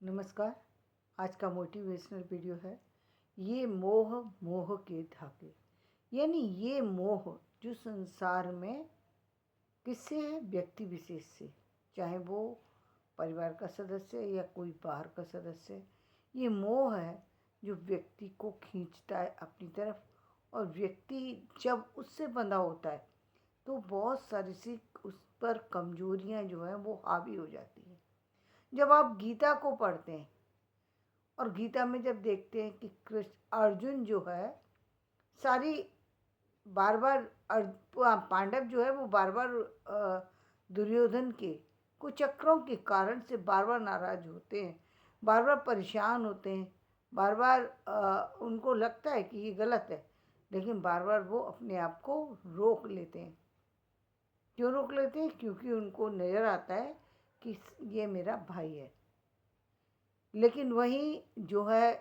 नमस्कार। आज का मोटिवेशनल वीडियो है ये मोह मोह के धागे। यानी ये मोह जो संसार में किससे है, व्यक्ति विशेष से, चाहे वो परिवार का सदस्य है या कोई बाहर का सदस्य है। ये मोह है जो व्यक्ति को खींचता है अपनी तरफ, और व्यक्ति जब उससे बंधा होता है तो बहुत सारी सी उस पर कमजोरियां जो हैं वो हावी हो जाती हैं। जब आप गीता को पढ़ते हैं और गीता में जब देखते हैं कि कृष्ण अर्जुन जो है सारी बार बार पांडव जो है वो बार बार दुर्योधन के कुचक्रों के कारण से बार बार नाराज होते हैं, बार बार परेशान होते हैं, बार बार उनको लगता है कि ये गलत है, लेकिन बार बार वो अपने आप को रोक लेते हैं। क्यों रोक लेते हैं? क्योंकि उनको नज़र आता है कि ये मेरा भाई है। लेकिन वहीं जो है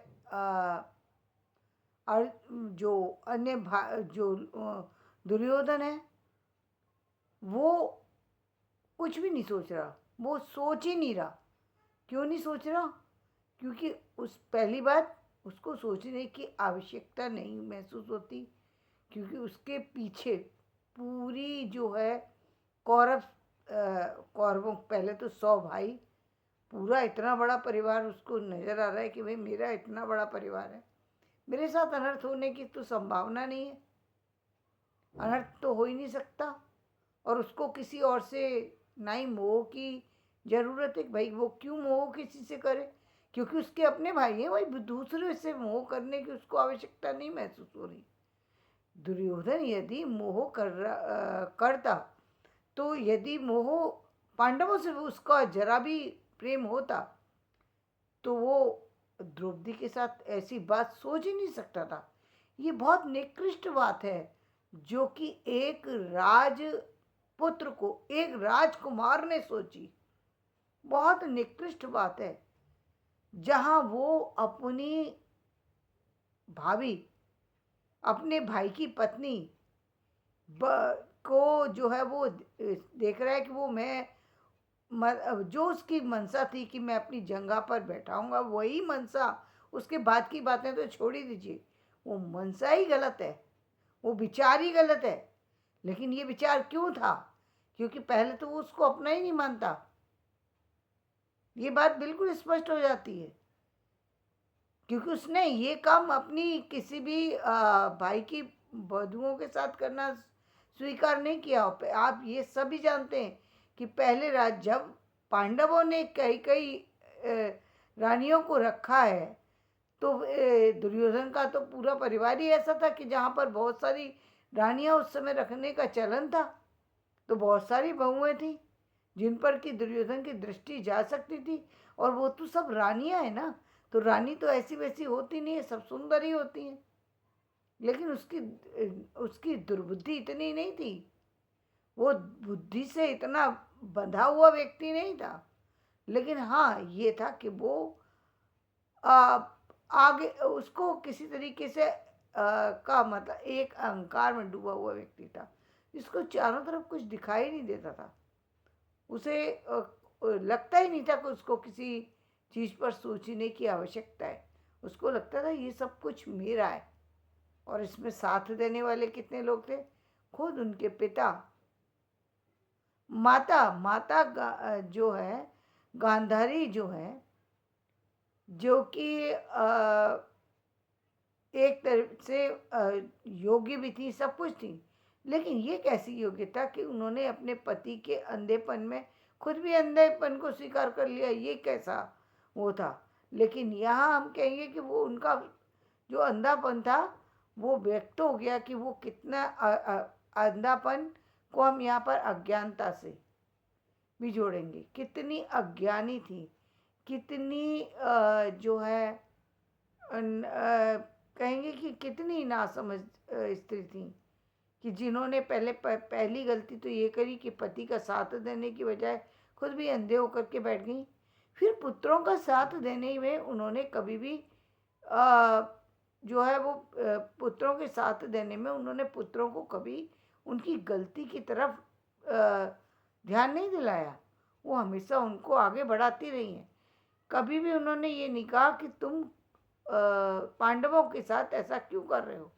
और जो अन्य जो दुर्योधन है वो कुछ भी नहीं सोच रहा, वो सोच ही नहीं रहा। क्यों नहीं सोच रहा? क्योंकि उस पहली बात उसको सोचने की आवश्यकता नहीं महसूस होती, क्योंकि उसके पीछे पूरी जो है कौरव कौरवों, पहले तो 100 भाई, पूरा इतना बड़ा परिवार उसको नज़र आ रहा है कि भाई मेरा इतना बड़ा परिवार है, मेरे साथ अनर्थ होने की तो संभावना नहीं है, अनर्थ तो हो ही नहीं सकता। और उसको किसी और से ना ही मोह की ज़रूरत है। भाई वो क्यों मोह किसी से करे? क्योंकि उसके अपने भाई हैं। भाई दूसरे से मोह करने की उसको आवश्यकता नहीं महसूस हो रही। दुर्योधन यदि मोह करता, तो यदि मोह पांडवों से उसका जरा भी प्रेम होता तो वो द्रौपदी के साथ ऐसी बात सोच ही नहीं सकता था। ये बहुत निकृष्ट बात है जो कि एक राजपुत्र को एक राजकुमार ने सोची। बहुत निकृष्ट बात है, जहां वो अपनी भाभी, अपने भाई की पत्नी को जो है वो देख रहा है कि वो जो उसकी मनसा थी कि मैं अपनी जंगा पर बैठाऊंगा, वही मनसा, उसके बाद की बातें तो छोड़ ही दीजिए, वो मनसा ही गलत है, वो विचार ही गलत है। लेकिन ये विचार क्यों था? क्योंकि पहले तो वो उसको अपना ही नहीं मानता। ये बात बिल्कुल स्पष्ट हो जाती है, क्योंकि उसने ये काम अपनी किसी भी भाई की बधुओं के साथ करना स्वीकार नहीं किया। आप ये सभी जानते हैं कि पहले जब पांडवों ने कई कई रानियों को रखा है, तो दुर्योधन का तो पूरा परिवार ही ऐसा था कि जहाँ पर बहुत सारी रानियां उस समय रखने का चलन था। तो बहुत सारी बहुएं थी जिन पर कि दुर्योधन की दृष्टि जा सकती थी, और वो तो सब रानियां है ना, तो रानी तो ऐसी वैसी होती नहीं है, सब सुंदर ही होती हैं। लेकिन उसकी उसकी दुर्बुद्धि इतनी नहीं थी, वो बुद्धि से इतना बंधा हुआ व्यक्ति नहीं था। लेकिन हाँ, ये था कि वो आ, आगे उसको किसी तरीके से का मतलब एक अहंकार में डूबा हुआ व्यक्ति था, जिसको चारों तरफ कुछ दिखाई नहीं देता था। उसे लगता ही नहीं था कि उसको किसी चीज़ पर सोचने की आवश्यकता है। उसको लगता था ये सब कुछ मेरा है। और इसमें साथ देने वाले कितने लोग थे? खुद उनके पिता, माता माता जो है गांधारी, जो है जो कि एक तरफ से योग्य भी थी, सब कुछ थी। लेकिन ये कैसी योग्यता कि उन्होंने अपने पति के अंधेपन में खुद भी अंधेपन को स्वीकार कर लिया? ये कैसा वो था? लेकिन यहाँ हम कहेंगे कि वो उनका जो अंधापन था वो व्यक्त हो गया कि वो कितना अंधापन को हम यहाँ पर अज्ञानता से भी जोड़ेंगे। कितनी अज्ञानी थी, कितनी जो है कहेंगे कि कितनी नासमझ स्त्री थी, कि जिन्होंने पहली गलती तो ये करी कि पति का साथ देने की बजाय खुद भी अंधे होकर के बैठ गई। फिर पुत्रों का साथ देने में उन्होंने कभी भी जो है वो पुत्रों के साथ देने में उन्होंने पुत्रों को कभी उनकी गलती की तरफ ध्यान नहीं दिलाया। वो हमेशा उनको आगे बढ़ाती रही हैं। कभी भी उन्होंने ये नहीं कहा कि तुम पांडवों के साथ ऐसा क्यों कर रहे हो,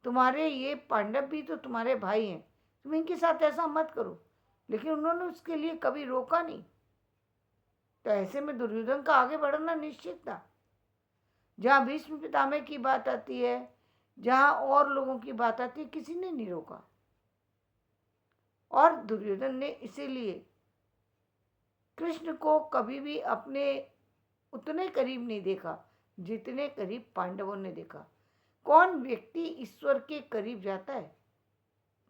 तुम्हारे ये पांडव भी तो तुम्हारे भाई हैं, तुम इनके साथ ऐसा मत करो। लेकिन उन्होंने उसके लिए कभी रोका नहीं। तो ऐसे में दुर्योधन का आगे बढ़ना निश्चित था। जहाँ भीष्म पितामह की बात आती है, जहाँ और लोगों की बात आती है, किसी ने नहीं रोका। और दुर्योधन ने इसीलिए कृष्ण को कभी भी अपने उतने करीब नहीं देखा जितने करीब पांडवों ने देखा। कौन व्यक्ति ईश्वर के करीब जाता है?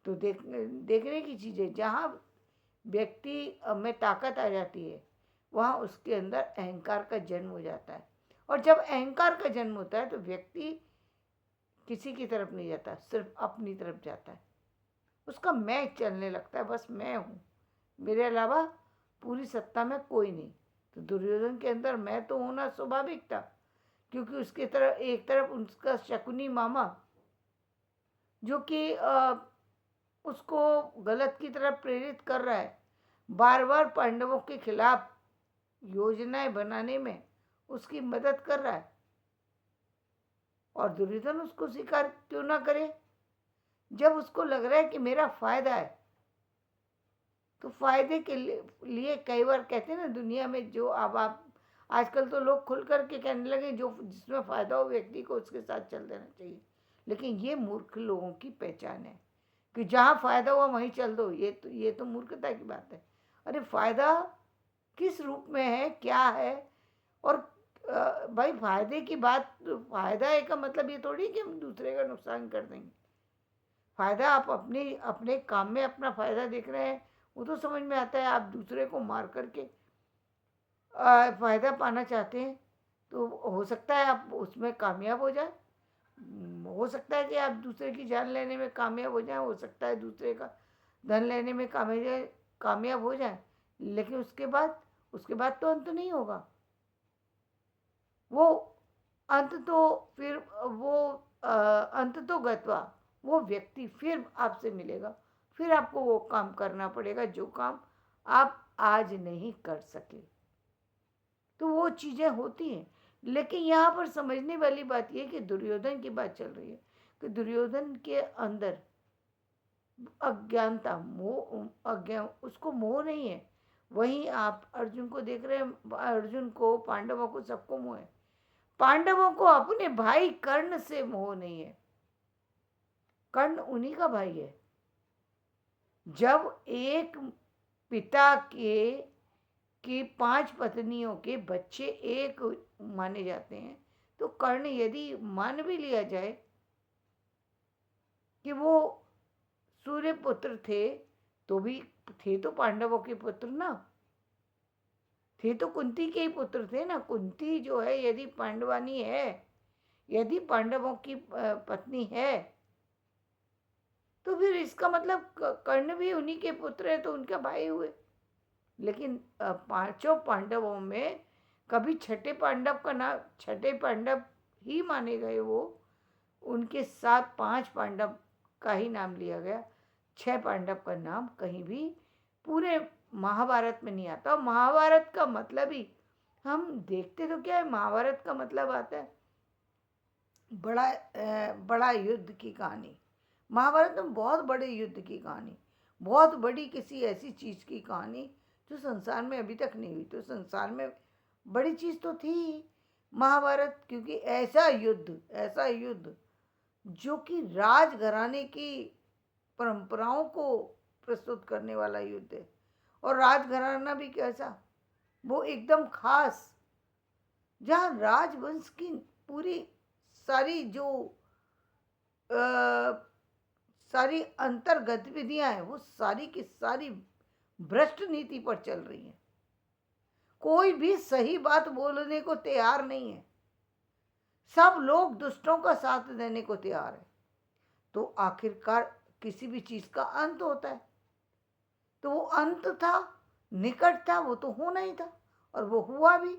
तो देखने की चीज़ है, जहाँ व्यक्ति में ताकत आ जाती है वहाँ उसके अंदर अहंकार का जन्म हो जाता है। और जब अहंकार का जन्म होता है तो व्यक्ति किसी की तरफ नहीं जाता, सिर्फ अपनी तरफ जाता है। उसका मैं चलने लगता है, बस मैं हूँ, मेरे अलावा पूरी सत्ता में कोई नहीं। तो दुर्योधन के अंदर मैं तो होना स्वाभाविक था, क्योंकि उसके तरफ एक तरफ उसका शकुनी मामा जो कि उसको गलत की तरफ प्रेरित कर रहा है, बार बार पांडवों के खिलाफ योजनाएं बनाने में उसकी मदद कर रहा है। और दुर्योधन उसको स्वीकार क्यों ना करे? जब उसको लग रहा है कि मेरा फायदा है, तो फायदे के लिए कई बार कहते हैं ना, दुनिया में जो अब आप आजकल तो लोग खुल करके कहने लगे जो जिसमें फायदा हो व्यक्ति को उसके साथ चल देना चाहिए। लेकिन ये मूर्ख लोगों की पहचान है कि जहाँ फायदा हुआ वहीं चल दो। ये तो मूर्खता की बात है। अरे फायदा किस रूप में है, क्या है? और भाई फायदे की बात, फायदा है का मतलब ये थोड़ी कि हम दूसरे का नुकसान कर देंगे। फायदा आप अपने अपने काम में अपना फायदा देख रहे हैं, वो तो समझ में आता है। आप दूसरे को मार करके फायदा पाना चाहते हैं तो हो सकता है आप उसमें कामयाब हो जाए। हो सकता है कि आप दूसरे की जान लेने में कामयाब हो जाए, हो सकता है दूसरे का धन लेने में कामयाब हो जाए। लेकिन उसके बाद तो अंत नहीं होगा। वो अंत तो फिर वो अंत तो गत्वा, वो व्यक्ति फिर आपसे मिलेगा, फिर आपको वो काम करना पड़ेगा जो काम आप आज नहीं कर सके। तो वो चीज़ें होती हैं। लेकिन यहाँ पर समझने वाली बात ये कि दुर्योधन की बात चल रही है कि दुर्योधन के अंदर अज्ञानता, मोह, अज्ञान, उसको मोह नहीं है। वहीं आप अर्जुन को देख रहे हैं, अर्जुन को, पांडवों को, सबको मोह है। पांडवों को अपने भाई कर्ण से मोह नहीं है। कर्ण उन्हीं का भाई है। जब एक पिता के 5 पत्नियों के बच्चे एक माने जाते हैं, तो कर्ण यदि मान भी लिया जाए कि वो सूर्य पुत्र थे, तो भी थे तो पांडवों के पुत्र ना, थे तो कुंती के ही पुत्र थे ना। कुंती जो है यदि पांडवानी है, यदि पांडवों की पत्नी है, तो फिर इसका मतलब कर्ण भी उन्हीं के पुत्र है, तो उनका भाई हुए। लेकिन पांचों पांडवों में कभी छठे पांडव ही माने गए। वो उनके साथ 5 पांडव का ही नाम लिया गया, 6 पांडव का नाम कहीं भी पूरे महाभारत में नहीं आता। महाभारत का मतलब ही हम देखते तो क्या है, महाभारत का मतलब आता है बड़ा युद्ध की कहानी। महाभारत में बहुत बड़े युद्ध की कहानी, बहुत बड़ी किसी ऐसी चीज़ की कहानी जो संसार में अभी तक नहीं हुई। तो संसार में बड़ी चीज़ तो थी महाभारत, क्योंकि ऐसा युद्ध जो कि राजघराने की परंपराओं को प्रस्तुत करने वाला युद्ध है। और राजघराना भी कैसा, वो एकदम खास, जहाँ राजवंश की पूरी सारी जो सारी अंतर गतिविधियां हैं, वो सारी की सारी भ्रष्ट नीति पर चल रही हैं। कोई भी सही बात बोलने को तैयार नहीं है, सब लोग दुष्टों का साथ देने को तैयार है। तो आखिरकार किसी भी चीज का अंत होता है, तो वो अंत था, निकट था, वो तो होना ही था, और वो हुआ भी।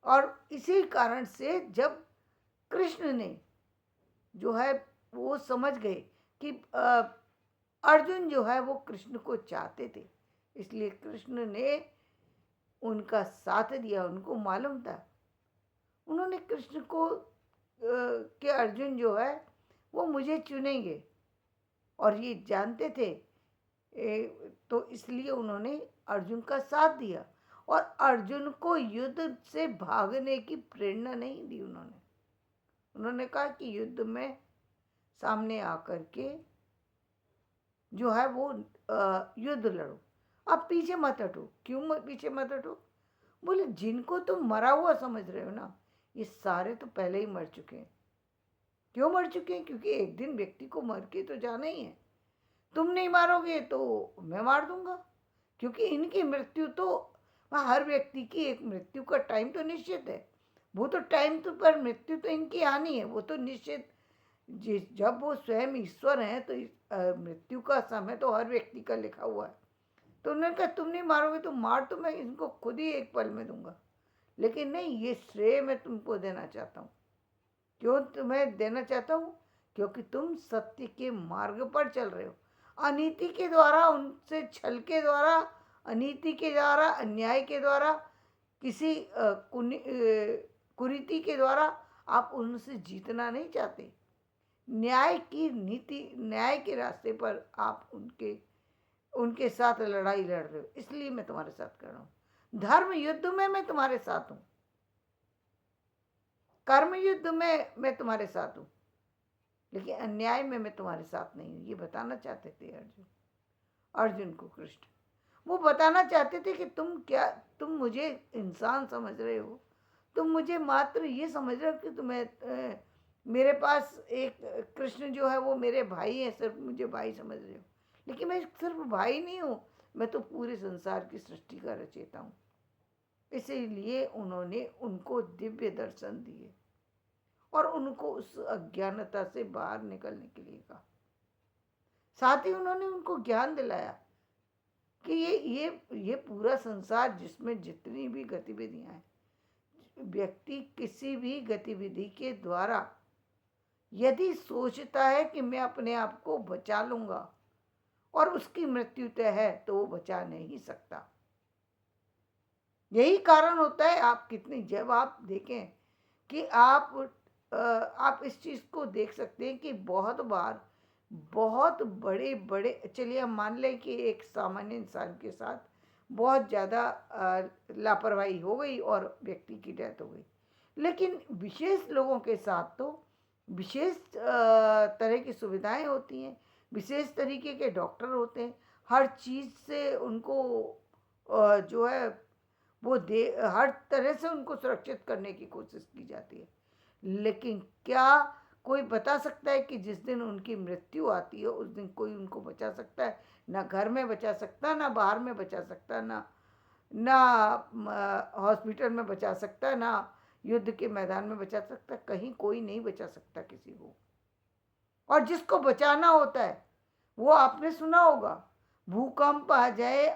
और इसी कारण से जब कृष्ण ने जो है वो समझ गए कि अर्जुन जो है वो कृष्ण को चाहते थे, इसलिए कृष्ण ने उनका साथ दिया। उनको मालूम था, उन्होंने कृष्ण को कि अर्जुन जो है वो मुझे चुनेंगे, और ये जानते थे। तो इसलिए उन्होंने अर्जुन का साथ दिया, और अर्जुन को युद्ध से भागने की प्रेरणा नहीं दी। उन्होंने कहा कि युद्ध में सामने आकर के जो है वो युद्ध लड़ो, अब पीछे मत हटो। क्यों पीछे मत हटो? बोले जिनको तुम मरा हुआ समझ रहे हो ना, ये सारे तो पहले ही मर चुके हैं। क्यों मर चुके हैं? क्योंकि एक दिन व्यक्ति को मर के तो जाना ही है। तुम नहीं मारोगे तो मैं मार दूंगा, क्योंकि इनकी मृत्यु तो, हर व्यक्ति की एक मृत्यु का टाइम तो निश्चित है। वो तो टाइम तो, पर मृत्यु तो इनकी आनी है, वो तो निश्चित। जब वो स्वयं ईश्वर हैं तो मृत्यु का समय तो हर व्यक्ति का लिखा हुआ है। तो उन्होंने कहा तुम नहीं मारोगे तो मार तो मैं इनको खुद ही एक पल में दूंगा, लेकिन नहीं, ये श्रेय मैं तुमको देना चाहता हूँ। क्यों तुम्हें देना चाहता हूँ? क्योंकि तुम सत्य के मार्ग पर चल रहे हो। अनीति के द्वारा, उनसे छल के द्वारा, अनीति के द्वारा, अन्याय के द्वारा, किसी कुरीति के द्वारा आप उनसे जीतना नहीं चाहते। न्याय की नीति, न्याय के रास्ते पर आप उनके साथ लड़ाई लड़ रहे हो, इसलिए मैं तुम्हारे साथ कर रहा हूँ। धर्म युद्ध में मैं तुम्हारे साथ हूँ, कर्म युद्ध में मैं तुम्हारे साथ हूँ, लेकिन अन्याय में मैं तुम्हारे साथ नहीं हूँ। ये बताना चाहते थे अर्जुन को कृष्ण। वो बताना चाहते थे कि तुम मुझे इंसान समझ रहे हो, तुम मुझे मात्र ये समझ रहे हो कि तुम्हें मेरे पास एक कृष्ण जो है वो मेरे भाई है, सिर्फ मुझे भाई समझ रहे हो। लेकिन मैं सिर्फ भाई नहीं हूँ, मैं तो पूरे संसार की सृष्टि का रचयिता हूँ। इसीलिए उन्होंने उनको दिव्य दर्शन दिए और उनको उस अज्ञानता से बाहर निकलने के लिए कहा। साथ ही उन्होंने उनको ज्ञान दिलाया कि ये पूरा संसार जिसमें जितनी भी गतिविधियां हैं, व्यक्ति किसी भी गतिविधि के द्वारा यदि सोचता है कि मैं अपने आप को बचा लूंगा और उसकी मृत्यु तय है, तो वो बचा नहीं सकता। यही कारण होता है, आप कितनी, जब आप देखें कि आप इस चीज़ को देख सकते हैं कि बहुत बार बहुत बड़े बड़े, चलिए हम मान लें कि एक सामान्य इंसान के साथ बहुत ज़्यादा लापरवाही हो गई और व्यक्ति की डेथ हो गई, लेकिन विशेष लोगों के साथ तो विशेष तरह की सुविधाएं होती हैं, विशेष तरीके के डॉक्टर होते हैं, हर चीज़ से उनको जो है वो हर तरह से उनको सुरक्षित करने की कोशिश की जाती है। लेकिन क्या कोई बता सकता है कि जिस दिन उनकी मृत्यु आती है उस दिन कोई उनको बचा सकता है? ना घर में बचा सकता, ना बाहर में बचा सकता, ना ना हॉस्पिटल में बचा सकता, ना युद्ध के मैदान में बचा सकता। कहीं कोई नहीं बचा सकता किसी को। और जिसको बचाना होता है वो आपने सुना होगा, भूकंप आ जाए,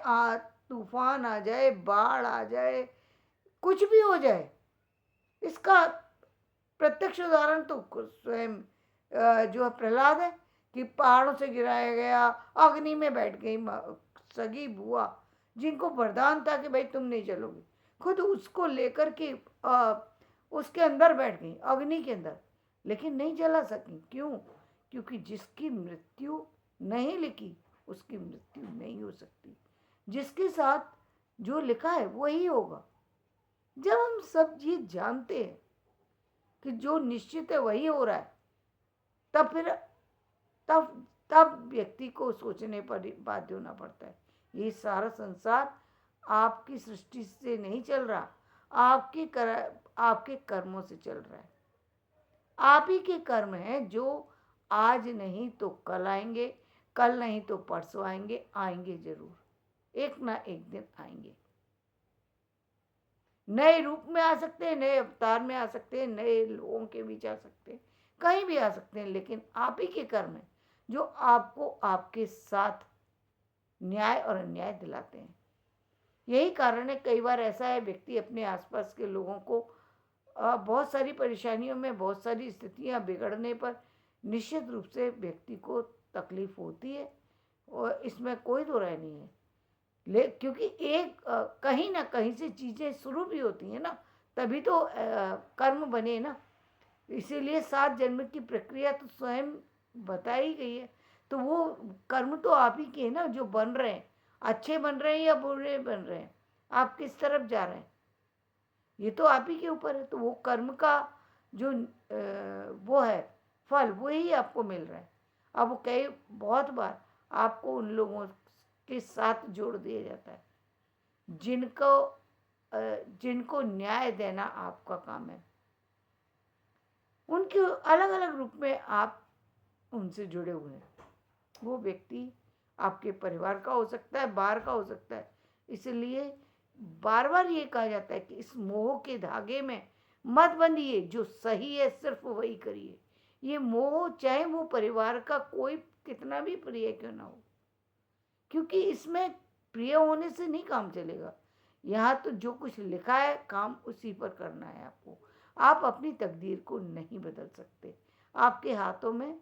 तूफान आ जाए, बाढ़ आ जाए, कुछ भी हो जाए, इसका प्रत्यक्ष उदाहरण तो स्वयं जो है प्रहलाद है, कि पहाड़ों से गिराया गया, अग्नि में बैठ गई सगी बुआ, जिनको वरदान था कि भाई तुम नहीं जलोगे, खुद उसको लेकर के उसके अंदर बैठ गई, अग्नि के अंदर, लेकिन नहीं जला सकी। क्यों? क्योंकि जिसकी मृत्यु नहीं लिखी उसकी मृत्यु नहीं हो सकती। जिसके साथ जो लिखा है वही होगा। जब हम सब ये जानते हैं कि जो निश्चित है वही हो रहा है, तब फिर तब व्यक्ति को सोचने पर बाध्य होना पड़ता है। ये सारा संसार आपकी सृष्टि से नहीं चल रहा, आपके कर्मों से चल रहा है। आप ही के कर्म हैं जो आज नहीं तो कल आएंगे, कल नहीं तो परसों आएंगे, आएंगे जरूर, एक ना एक दिन आएंगे। नए रूप में आ सकते हैं, नए अवतार में आ सकते हैं, नए लोगों के बीच आ सकते हैं, कहीं भी आ सकते हैं, लेकिन आप ही के कर्म हैं जो आपको आपके साथ न्याय और अन्याय दिलाते हैं। यही कारण है, कई बार ऐसा है, व्यक्ति अपने आसपास के लोगों को बहुत सारी परेशानियों में, बहुत सारी स्थितियां बिगड़ने पर निश्चित रूप से व्यक्ति को तकलीफ होती है, और इसमें कोई दो राय नहीं है। क्योंकि एक कहीं ना कहीं से चीज़ें शुरू भी होती हैं ना, तभी तो कर्म बने ना। इसीलिए 7 जन्म की प्रक्रिया तो स्वयं बताई गई है। तो वो कर्म तो आप ही के हैं ना जो बन रहे हैं, अच्छे बन रहे हैं या बुरे बन रहे हैं, आप किस तरफ जा रहे हैं, ये तो आप ही के ऊपर है। तो वो कर्म का जो वो है फल, वही आपको मिल रहा है। अब वो कई बहुत बार आपको उन लोगों के साथ जोड़ दिया जाता है जिनको जिनको न्याय देना आपका काम है। उनके अलग अलग रूप में आप उनसे जुड़े हुए हैं। वो व्यक्ति आपके परिवार का हो सकता है, बाहर का हो सकता है। इसलिए बार बार ये कहा जाता है कि इस मोह के धागे में मत बंधिए, जो सही है सिर्फ वही करिए। ये मोह चाहे वो परिवार का कोई कितना भी प्रिय क्यों ना हो, क्योंकि इसमें प्रिय होने से नहीं काम चलेगा। यहाँ तो जो कुछ लिखा है काम उसी पर करना है आपको। आप अपनी तकदीर को नहीं बदल सकते। आपके हाथों में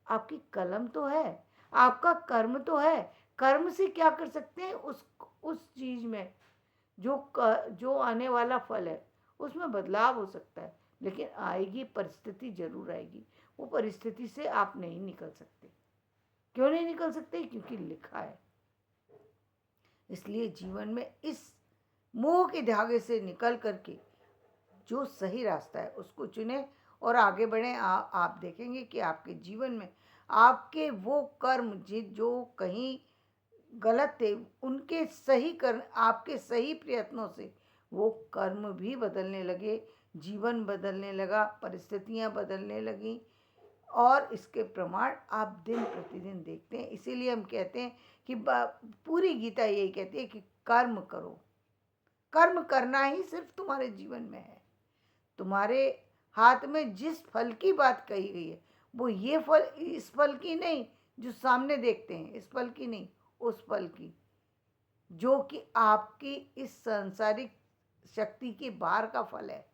आपकी कलम तो है, आपका कर्म तो है। कर्म से क्या कर सकते हैं, उस चीज में जो आने वाला फल है उसमें बदलाव हो सकता है, लेकिन आएगी परिस्थिति, जरूर आएगी। वो परिस्थिति से आप नहीं निकल सकते। क्यों नहीं निकल सकते, क्योंकि लिखा है। इसलिए जीवन में इस मोह के धागे से निकल करके जो सही रास्ता है उसको चुने और आगे बढ़ें। आप देखेंगे कि आपके जीवन में आपके वो कर्म जो कहीं गलत थे, उनके सही कर्म, आपके सही प्रयत्नों से वो कर्म भी बदलने लगे, जीवन बदलने लगा, परिस्थितियां बदलने लगी। और इसके प्रमाण आप दिन प्रतिदिन देखते हैं। इसीलिए हम कहते हैं कि पूरी गीता यही कहती है कि कर्म करो। कर्म करना ही सिर्फ तुम्हारे जीवन में है। तुम्हारे हाथ में जिस फल की बात कही गई है, वो ये फल, इस फल की नहीं जो सामने देखते हैं, इस फल की नहीं, उस फल की जो कि आपकी इस सांसारिक शक्ति के बाहर का फल है।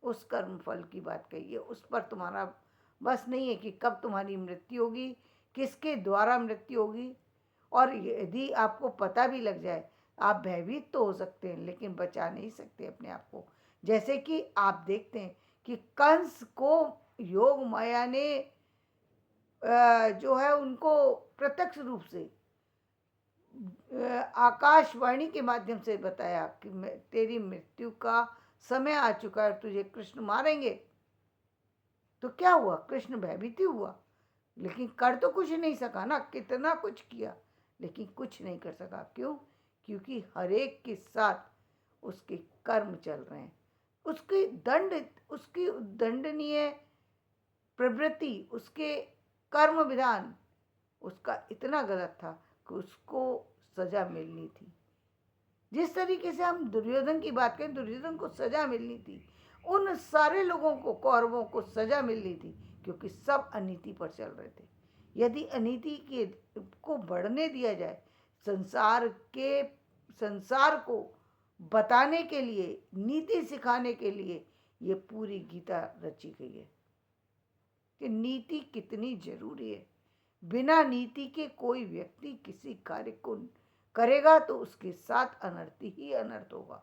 उस कर्म फल की बात कही है, उस पर तुम्हारा बस नहीं है कि कब तुम्हारी मृत्यु होगी, किसके द्वारा मृत्यु होगी। और यदि आपको पता भी लग जाए, आप भयभीत तो हो सकते हैं लेकिन बचा नहीं सकते अपने आप को। जैसे कि आप देखते हैं कि कंस को योग माया ने जो है उनको प्रत्यक्ष रूप से आकाशवाणी के माध्यम से बताया कि तेरी मृत्यु का समय आ चुका है, तुझे कृष्ण मारेंगे। तो क्या हुआ, कृष्ण भयभीत हुआ, लेकिन कर तो कुछ नहीं सका ना। कितना कुछ किया लेकिन कुछ नहीं कर सका। क्यों? क्योंकि हर एक के साथ उसके कर्म चल रहे हैं। उसकी दंडनीय प्रवृत्ति, उसके कर्म विधान उसका इतना गलत था कि उसको सजा मिलनी थी। जिस तरीके से हम दुर्योधन की बात करें, दुर्योधन को सजा मिलनी थी, उन सारे लोगों को, कौरवों को सजा मिलनी थी, क्योंकि सब अनीति पर चल रहे थे। यदि अनीति के को बढ़ने दिया जाए, संसार को बताने के लिए, नीति सिखाने के लिए ये पूरी गीता रची गई है कि नीति कितनी जरूरी है। बिना नीति के कोई व्यक्ति किसी कार्य को करेगा तो उसके साथ अनर्थ ही अनर्थ होगा।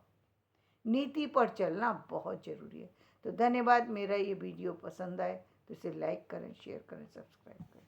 नीति पर चलना बहुत जरूरी है। तो धन्यवाद। मेरा ये वीडियो पसंद आए तो इसे लाइक करें, शेयर करें, सब्सक्राइब करें।